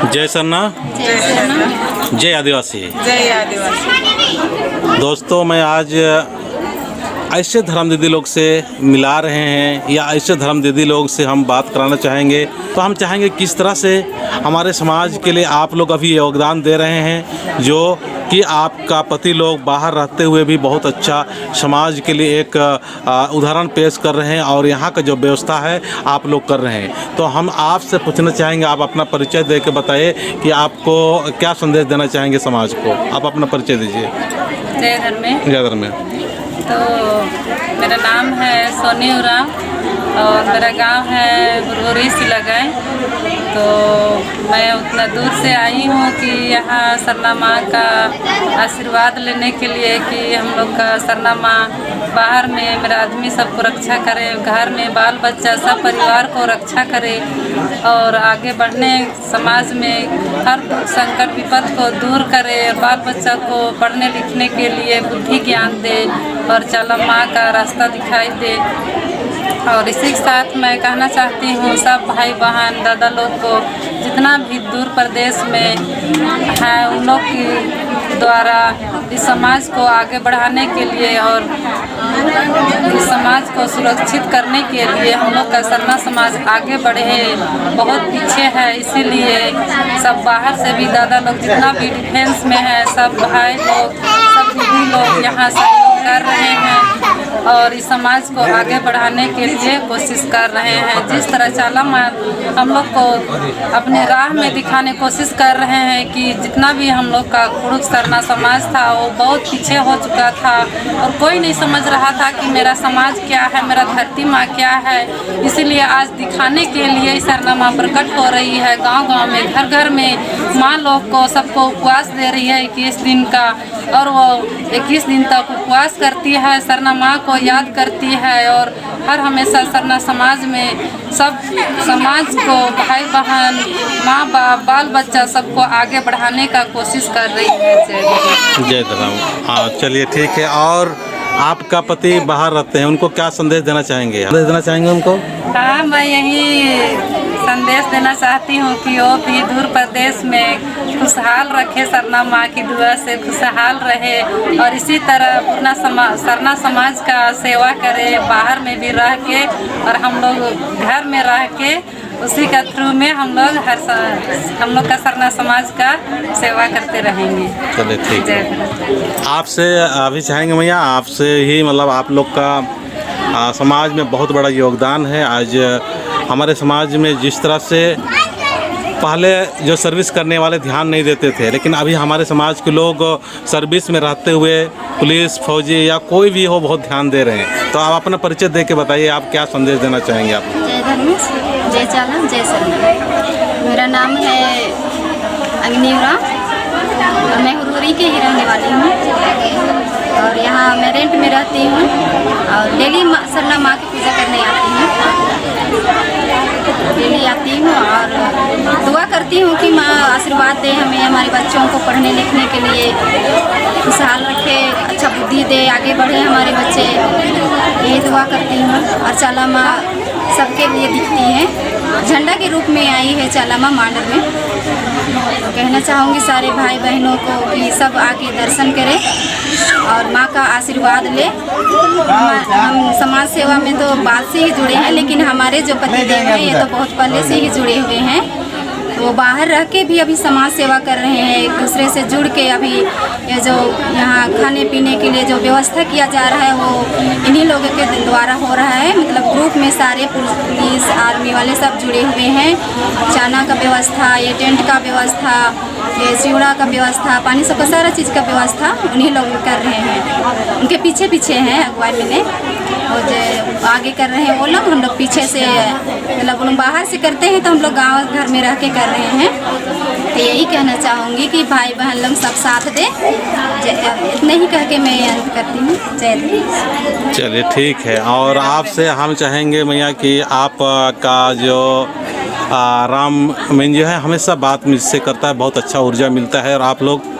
जय सरना, जय आदिवासी। जय आदिवासी। दोस्तों, मैं आज ऐसे धर्म दीदी लोग से मिला रहे हैं या ऐसे धर्म दीदी लोग से हम बात कराना चाहेंगे। तो हम चाहेंगे किस तरह से हमारे समाज के लिए आप लोग अभी योगदान दे रहे हैं, जो कि आपका पति लोग बाहर रहते हुए भी बहुत अच्छा समाज के लिए एक उदाहरण पेश कर रहे हैं और यहाँ का जो व्यवस्था है आप लोग कर रहे हैं। तो हम आपसे पूछना चाहेंगे, आप अपना परिचय दे के बताइए कि आपको क्या संदेश देना चाहेंगे समाज को। आप अपना परिचय दीजिए। जय धर्म में। जय धर्म में। तो मेरा नाम है सोनी उराम और मेरा गांव है गुरगुरी सिलागाय। तो मैं उतना दूर से आई हूँ कि यहाँ सरना माँ का आशीर्वाद लेने के लिए कि हम लोग का सरना माँ बाहर में मेरा आदमी सबको रक्षा करे, घर में बाल बच्चा सब परिवार को रक्षा करे और आगे बढ़ने समाज में हर संकट विपद को दूर करे, बाल बच्चा को पढ़ने लिखने के लिए बुद्धि ज्ञान दे और चला माँ का रास्ता दिखाई दे। और इसी के साथ मैं कहना चाहती हूँ सब भाई बहन दादा लोग को जितना भी दूर प्रदेश में है उन लोग के द्वारा इस समाज को आगे बढ़ाने के लिए और इस समाज को सुरक्षित करने के लिए हम लोग का सरना समाज आगे बढ़े, बहुत पीछे है। इसीलिए सब बाहर से भी दादा लोग जितना भी डिफेंस में है सब भाई लोग सब दीदी लोग यहाँ सहयोग कर रहे हैं और इस समाज को आगे बढ़ाने के लिए कोशिश कर रहे हैं। जिस तरह चाला माँ हम लोग को अपने राह में दिखाने कोशिश कर रहे हैं कि जितना भी हम लोग का कुरुक सरना समाज था वो बहुत पीछे हो चुका था और कोई नहीं समझ रहा था कि मेरा समाज क्या है, मेरा धरती माँ क्या है। इसीलिए आज दिखाने के लिए सरना माँ प्रकट हो रही है। गांव-गांव में घर घर में माँ लोग को सबको उपवास दे रही है 21 दिन का और वो 21 दिन तक उपवास करती है, सरना माँ को याद करती है और हर हमेशा सरना समाज में सब समाज को भाई बहन माँ बाप बाल बच्चा सबको आगे बढ़ाने का कोशिश कर रही है। जय धर्म। हाँ, चलिए ठीक है। और आपका पति बाहर रहते हैं, उनको क्या संदेश देना चाहेंगे? उनको? हाँ, मैं यही संदेश देना चाहती हूँ कि वो भी दूर प्रदेश में खुशहाल रखे, सरना माँ की दुआ से खुशहाल रहे और इसी तरह पूरा सरना समाज का सेवा करे, बाहर में भी रह के और हम लोग घर में रह के उसी का थ्रू में हम लोग का सरना समाज का सेवा करते रहेंगे। चलिए ठीक है। आपसे अभी चाहेंगे भैया, आपसे ही मतलब आप लोग का समाज में बहुत बड़ा योगदान है। आज हमारे समाज में जिस तरह से पहले जो सर्विस करने वाले ध्यान नहीं देते थे, लेकिन अभी हमारे समाज के लोग सर्विस में रहते हुए पुलिस फौजी या कोई भी हो बहुत ध्यान दे रहे हैं। तो आप अपना परिचय दे के बताइए, आप क्या संदेश देना चाहेंगे? आप जय धर्मेश, जय चाला, जय सरना। मेरा नाम है अग्नि उराम और मैं हुरहुरी की ही रहने वाली हूँ और यहाँ मैं रेंट में रहती हूँ और डेली सरना माँ की पूजा करने आती हूँ। डेली आती हूँ और दुआ करती हूँ कि माँ आशीर्वाद दे हमें, हमारे बच्चों को पढ़ने लिखने के लिए खुशहाल रखे, अच्छा बुद्धि दे, आगे बढ़े हमारे बच्चे। यही दुआ करती हूँ। और चाला माँ सबके लिए दिखती है, झंडा के रूप में आई है चाला माँ मांडर में। तो कहना चाहूँगी सारे भाई बहनों को कि सब आके दर्शन करें और माँ का आशीर्वाद ले। हम समाज सेवा में तो बाद से ही जुड़े हैं, लेकिन हमारे जो पतिदेव हैं ये तो बहुत पहले से ही जुड़े हुए हैं। तो वो बाहर रह के भी अभी समाज सेवा कर रहे हैं, एक दूसरे से जुड़ के। अभी ये जो यहाँ खाने पीने के लिए जो व्यवस्था किया जा रहा है वो इन्हीं लोगों के द्वारा हो रहा है। मतलब ग्रुप में सारे पुलिस आर्मी वाले सब जुड़े हुए हैं। चाना का व्यवस्था, ये टेंट का व्यवस्था, ये चिवड़ा का व्यवस्था, पानी सबका सारा चीज़ का व्यवस्था उन्हीं लोग कर रहे हैं। उनके पीछे पीछे हैं अगुवाई में और जो आगे कर रहे हैं वो लोग, हम लोग पीछे से मतलब उन बाहर से करते हैं तो हम लोग गाँव घर में रह के कर रहे हैं। तो यही कहना चाहूँगी कि भाई बहन लोग सब साथ दें। इतने ही कह के मैं अंत करती हूँ। जय हिंद। चलिए ठीक है। और आपसे हम चाहेंगे भैया कि आपका जो राम मीन जो है हमेशा बात मुझसे करता है, बहुत अच्छा ऊर्जा मिलता है और आप लोग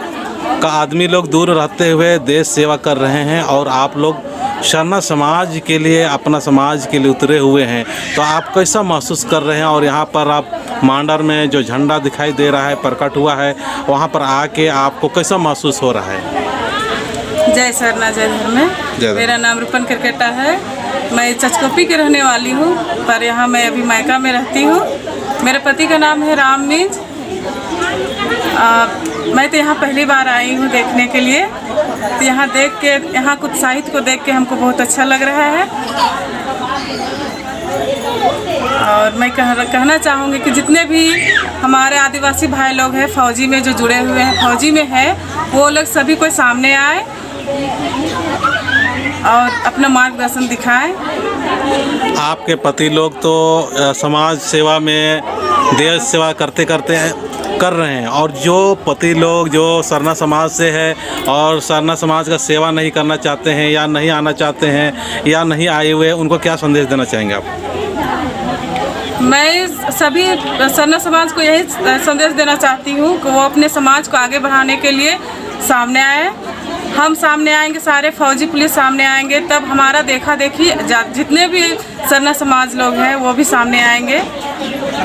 का आदमी लोग दूर रहते हुए देश सेवा कर रहे हैं और आप लोग सरना समाज के लिए, अपना समाज के लिए उतरे हुए हैं, तो आप कैसा महसूस कर रहे हैं? और यहाँ पर आप मांडर में जो झंडा दिखाई दे रहा है, प्रकट हुआ है, वहाँ पर आके आपको कैसा महसूस हो रहा है? जय सरना जय धर्म। मेरा नाम रूपन करकेटा है। मैं चचकोपी की रहने वाली हूँ, पर यहाँ मैं अभी मायका में रहती हूँ। मेरे पति का नाम है राम मिंज। मैं तो यहाँ पहली बार आई हूँ देखने के लिए, तो यहाँ देख के, यहाँ कुछ साहित्य को देख के हमको बहुत अच्छा लग रहा है। और मैं कहना चाहूँगी कि जितने भी हमारे आदिवासी भाई लोग हैं फौजी में जो जुड़े हुए हैं, फौजी में है, वो लोग सभी कोई सामने आए और अपना मार्गदर्शन दिखाएं। आपके पति लोग तो समाज सेवा में देश सेवा करते करते कर रहे हैं, और जो पति लोग जो सरना समाज से है और सरना समाज का सेवा नहीं करना चाहते हैं या नहीं आना चाहते हैं या नहीं आए हुए, उनको क्या संदेश देना चाहेंगे आप? मैं सभी सरना समाज को यही संदेश देना चाहती हूँ कि वो अपने समाज को आगे बढ़ाने के लिए सामने आए। हम सामने आएंगे, सारे फौजी पुलिस सामने आएंगे, तब हमारा देखा देखी जितने भी सरना समाज लोग हैं वो भी सामने आएंगे।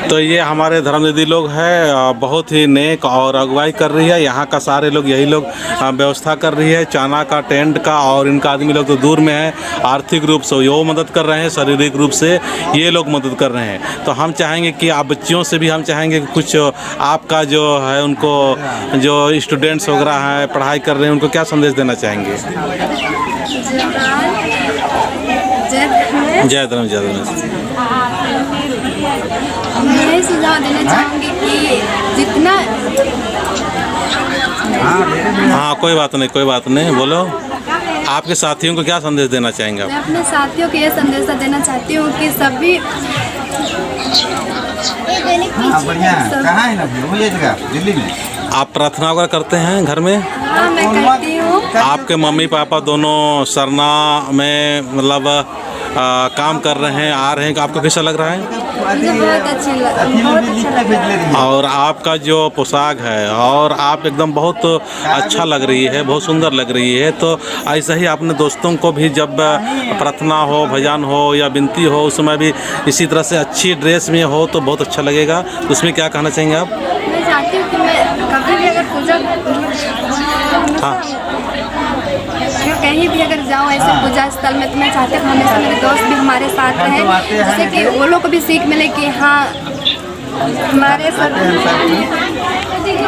तो ये हमारे धर्म दीदी लोग हैं, बहुत ही नेक और अगुवाई कर रही है। यहाँ का सारे लोग, यही लोग व्यवस्था कर रही है चाना का, टेंट का, और इनका आदमी लोग तो दूर में है, आर्थिक रूप से वो मदद कर रहे हैं, शारीरिक रूप से ये लोग मदद कर रहे हैं। तो हम चाहेंगे कि आप बच्चियों से भी हम चाहेंगे कि कुछ आपका जो है, उनको जो स्टूडेंट्स वगैरह हैं पढ़ाई कर रहे हैं, उनको क्या संदेश देना चाहेंगे? जय धर्म जय धर्म। मैं सुझाव देना चाहूँगी कि जितना हाँ कोई बात नहीं, बोलो। आपके साथियों को क्या संदेश देना चाहेंगे आप? मैं अपने साथियों को ये संदेश देना चाहती हूँ कि सभी कहाँ है ना ये जगह दिल्ली में? आप प्रार्थना वगैरह करते हैं घर में? हाँ, मैं करती हूँ। आपके मम्मी पापा दोनों सरना में मतलब काम कर रहे हैं, आ रहे हैं, आपको कैसा लग रहा है? मुझे बहुत अच्छा लग रहा है। और आपका जो पोशाक है, और आप एकदम बहुत अच्छा लग रही है, बहुत सुंदर लग रही है। तो ऐसा ही अपने दोस्तों को भी जब प्रार्थना हो, भजन हो या विनती हो, उस समय भी इसी तरह से अच्छी ड्रेस में हो तो बहुत अच्छा लगेगा। उसमें क्या कहना चाहेंगे आप? मैं चाहती हूँ कि मैं कभी भी अगर पूजा कहीं भी अगर जाऊँ ऐसे पूजा स्थल में, तो मैं चाहती हूँ हमेशा मेरे दोस्त भी हमारे साथ रहें, जिससे कि वो लोग को भी सीख मिले कि हाँ हमारे साथ।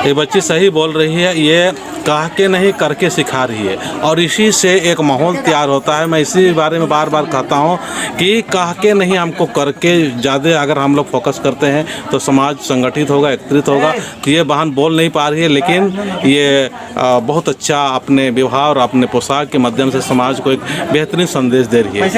ये बच्ची सही बोल रही है, ये कह के नहीं करके सिखा रही है, और इसी से एक माहौल तैयार होता है। मैं इसी बारे में बार बार कहता हूँ कि कह के नहीं, हमको करके ज़्यादा अगर हम लोग फोकस करते हैं तो समाज संगठित होगा, एकत्रित होगा। तो ये बहन बोल नहीं पा रही है, लेकिन ये बहुत अच्छा अपने व्यवहार और अपने पोशाक के माध्यम से समाज को एक बेहतरीन संदेश दे रही है।